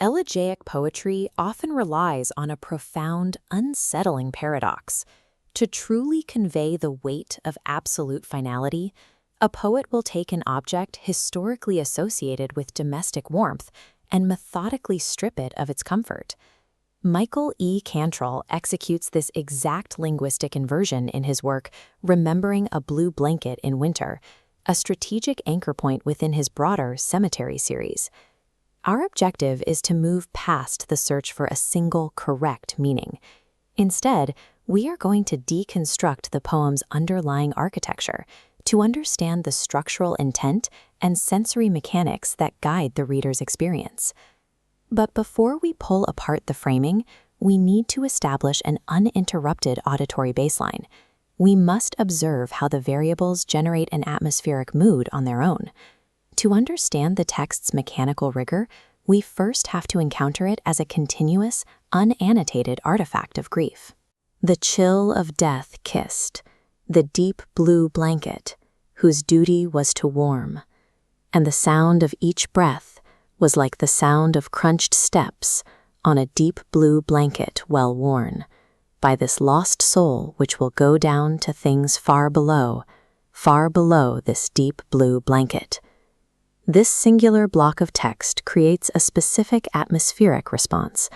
Elegiac poetry often relies on a profound, unsettling paradox. To truly convey the weight of absolute finality, a poet will take an object historically associated with domestic warmth and methodically strip it of its comfort. Michael E. Cantrall executes this exact linguistic inversion in his work Remembering a Blue Blanket in Winter, a strategic anchor point within his broader Cemetery series. Our objective is to move past the search for a single correct meaning. Instead, we are going to deconstruct the poem's underlying architecture to understand the structural intent and sensory mechanics that guide the reader's experience. But before we pull apart the framing, we need to establish an uninterrupted auditory baseline. We must observe how the variables generate an atmospheric mood on their own. To understand the text's mechanical rigor, we first have to encounter it as a continuous, unannotated artifact of grief. The chill of death kissed, the deep blue blanket, whose duty was to warm, and the sound of each breath was like the sound of crunched steps on a deep blue blanket well worn, by this lost soul which will go down to things far below this deep blue blanket. This singular block of text creates a specific atmospheric response,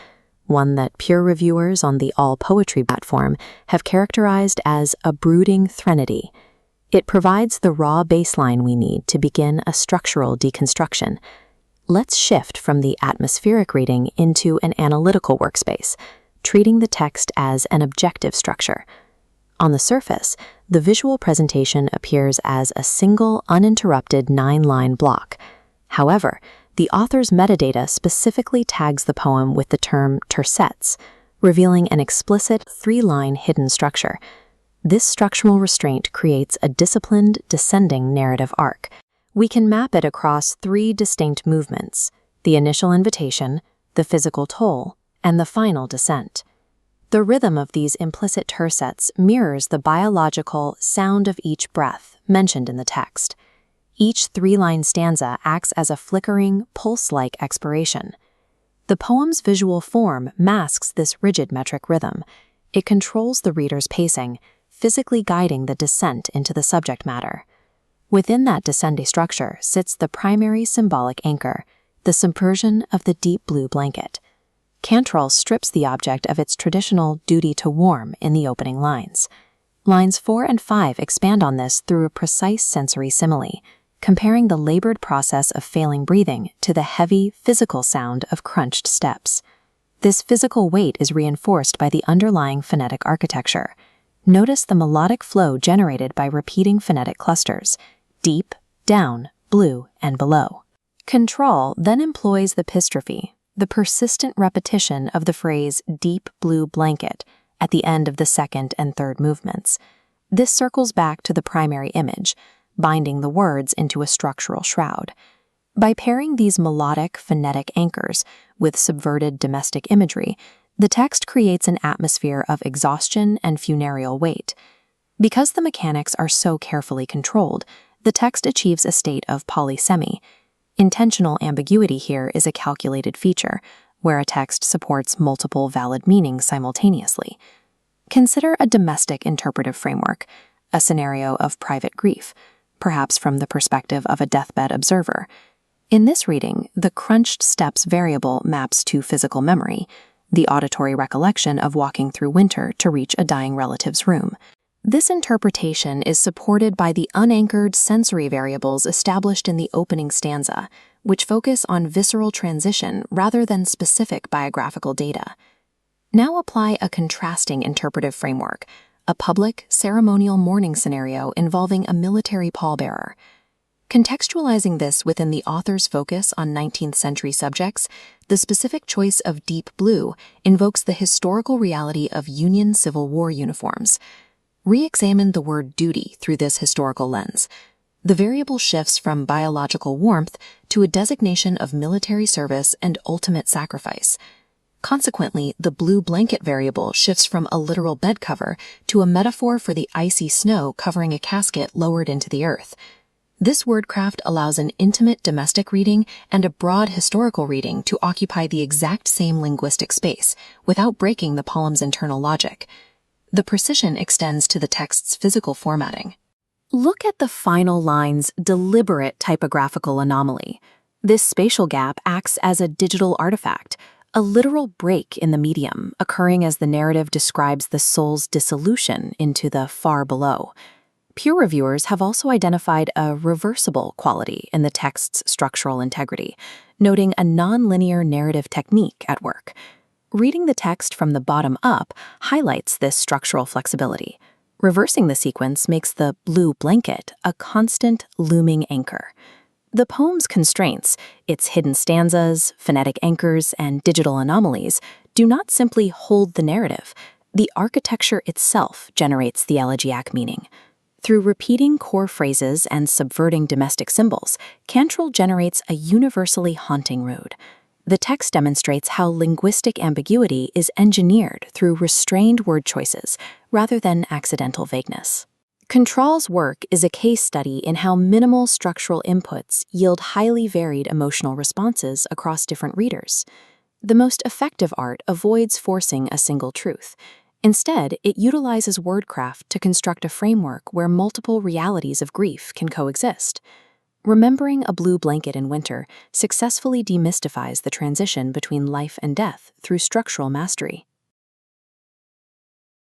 one that peer reviewers on the All Poetry platform have characterized as a brooding threnody. It provides the raw baseline we need to begin a structural deconstruction. Let's shift from the atmospheric reading into an analytical workspace, treating the text as an objective structure. On the surface, the visual presentation appears as a single, uninterrupted 9-line block. However, the author's metadata specifically tags the poem with the term tercets, revealing an explicit 3-line hidden structure. This structural restraint creates a disciplined, descending narrative arc. We can map it across 3 distinct movements: the initial invitation, the physical toll, and the final descent. The rhythm of these implicit tercets mirrors the biological sound of each breath mentioned in the text. Each 3-line stanza acts as a flickering, pulse-like expiration. The poem's visual form masks this rigid metric rhythm. It controls the reader's pacing, physically guiding the descent into the subject matter. Within that descending structure sits the primary symbolic anchor, the subversion of the deep blue blanket. Cantrall strips the object of its traditional duty to warm in the opening lines. Lines 4 and 5 expand on this through a precise sensory simile, comparing the labored process of failing breathing to the heavy, physical sound of crunched steps. This physical weight is reinforced by the underlying phonetic architecture. Notice the melodic flow generated by repeating phonetic clusters: deep, down, blue, and below. Cantrall then employs the pistrophe, the persistent repetition of the phrase deep blue blanket at the end of the second and third movements. This circles back to the primary image, binding the words into a structural shroud. By pairing these melodic, phonetic anchors with subverted domestic imagery, the text creates an atmosphere of exhaustion and funereal weight. Because the mechanics are so carefully controlled, the text achieves a state of polysemy. Intentional ambiguity here is a calculated feature, where a text supports multiple valid meanings simultaneously. Consider a domestic interpretive framework, a scenario of private grief, perhaps from the perspective of a deathbed observer. In this reading, the crunched steps variable maps to physical memory, the auditory recollection of walking through winter to reach a dying relative's room. This interpretation is supported by the unanchored sensory variables established in the opening stanza, which focus on visceral transition rather than specific biographical data. Now apply a contrasting interpretive framework, a public, ceremonial mourning scenario involving a military pallbearer. Contextualizing this within the author's focus on 19th century subjects, the specific choice of deep blue invokes the historical reality of Union Civil War uniforms. Re-examine the word duty through this historical lens. The variable shifts from biological warmth to a designation of military service and ultimate sacrifice. Consequently, the blue blanket variable shifts from a literal bed cover to a metaphor for the icy snow covering a casket lowered into the earth. This wordcraft allows an intimate domestic reading and a broad historical reading to occupy the exact same linguistic space without breaking the poem's internal logic. The precision extends to the text's physical formatting. Look at the final line's deliberate typographical anomaly. This spatial gap acts as a digital artifact, a literal break in the medium, occurring as the narrative describes the soul's dissolution into the far below. Peer reviewers have also identified a reversible quality in the text's structural integrity, noting a nonlinear narrative technique at work. Reading the text from the bottom up highlights this structural flexibility. Reversing the sequence makes the blue blanket a constant, looming anchor. The poem's constraints, its hidden stanzas, phonetic anchors, and digital anomalies, do not simply hold the narrative. The architecture itself generates the elegiac meaning. Through repeating core phrases and subverting domestic symbols, Cantrall generates a universally haunting mood. The text demonstrates how linguistic ambiguity is engineered through restrained word choices rather than accidental vagueness. Cantrall's work is a case study in how minimal structural inputs yield highly varied emotional responses across different readers. The most effective art avoids forcing a single truth. Instead, it utilizes wordcraft to construct a framework where multiple realities of grief can coexist. Remembering a blue blanket in winter successfully demystifies the transition between life and death through structural mastery.